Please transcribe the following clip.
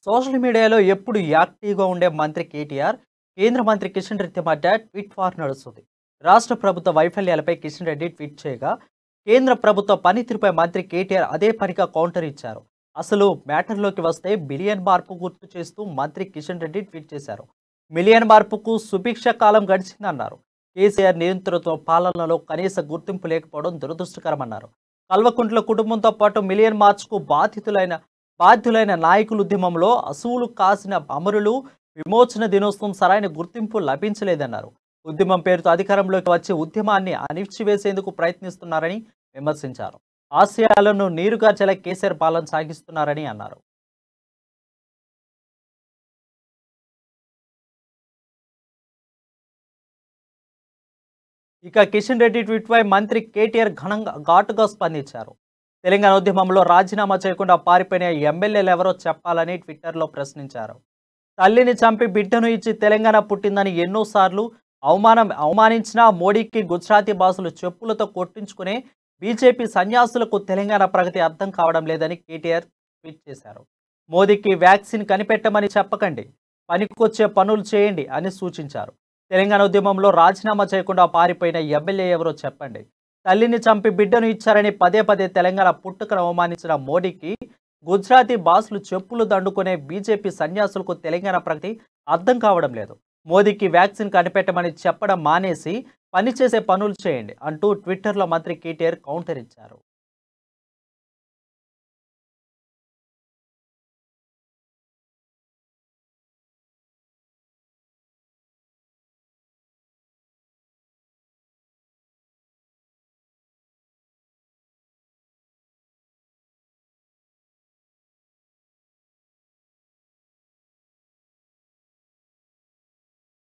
Social మీడియాలో ఎప్పుడు యాక్టివ్‌గా ఉండే మంత్రి కేటీఆర్, కేంద్ర మంత్రి కిషన్ రెడ్డి మధ్య ట్వీట్ వార్ నడుస్తుంది. రాష్ట్ర ప్రభుత్వ వైఫల్యాలపై కిషన్ రెడ్డి ట్వీట్ చేయగా, కేంద్ర ప్రభుత్వ పనితీరుపై మంత్రి కేటీఆర్ అదే పనిగా కౌంటర్ ఇచ్చారు. అసలు మ్యాటర్‌లోకి వస్తే బిలియన్ మార్పు గుర్తు చేస్తూ మంత్రి కిషన్ రెడ్డి ట్వీట్ చేశారు. మిలియన్ మార్పుకు సుభిక్ష కాలం గడిచిందన్నారు. కేసీఆర్ నియంతృత్వ పాలనలో కనీస గుర్తింపు లేకపోవడం దురదృష్టకరమన్నారు. కల్వకుంట్ల కుటుంబంతో పాటు మిలియన్ మార్చ్‌కు బాధ్యులైన నాయకుల ఉద్యమంలో అసూలు కాసిన అమరులు విమోచన దినోత్సవం సరైన గుర్తింపు లభించలేదన్నారు. ఉద్యమం పేరుతో అధికారంలోకి వచ్చి ఉద్యమాన్ని అణిచివేసేందుకు ప్రయత్నిస్తున్నారని విమర్శించారు. ఆశయాలను నీరుగార్చేలా కేసీఆర్ పాలన సాగిస్తున్నారని అన్నారు. ఇక కిషన్ రెడ్డి ట్వీట్పై మంత్రి కేటీఆర్ ఘాటుగా స్పందించారు. తెలంగాణ ఉద్యమంలో రాజీనామా చేయకుండా పారిపోయిన ఎమ్మెల్యేలు ఎవరో చెప్పాలని ట్విట్టర్లో ప్రశ్నించారు. తల్లిని చంపి బిడ్డను ఇచ్చి తెలంగాణ పుట్టిందని ఎన్నోసార్లు అవమానించిన మోడీకి గుజరాతీ భాషలు చెప్పులతో కొట్టించుకునే బీజేపీ సన్యాసులకు తెలంగాణ ప్రగతి అర్థం కావడం లేదని కేటీఆర్ ట్వీట్ చేశారు. మోదీకి వ్యాక్సిన్ కనిపెట్టమని చెప్పకండి, పనికొచ్చే పనులు చేయండి అని సూచించారు. తెలంగాణ ఉద్యమంలో రాజీనామా చేయకుండా పారిపోయిన ఎమ్మెల్యే ఎవరో చెప్పండి. తల్లిని చంపి బిడ్డను ఇచ్చారని పదే పదే తెలంగాణ పుట్టుకను అవమానించిన మోడీకి గుజరాతీ భాషలు చెప్పులు దండుకునే బీజేపీ సన్యాసులకు తెలంగాణ ప్రగతి అర్థం కావడం లేదు. మోదీకి వ్యాక్సిన్ కనిపెట్టమని చెప్పడం మానేసి పనిచేసే పనులు చేయండి అంటూ ట్విట్టర్లో మంత్రి కేటీఆర్ కౌంటర్ ఇచ్చారు.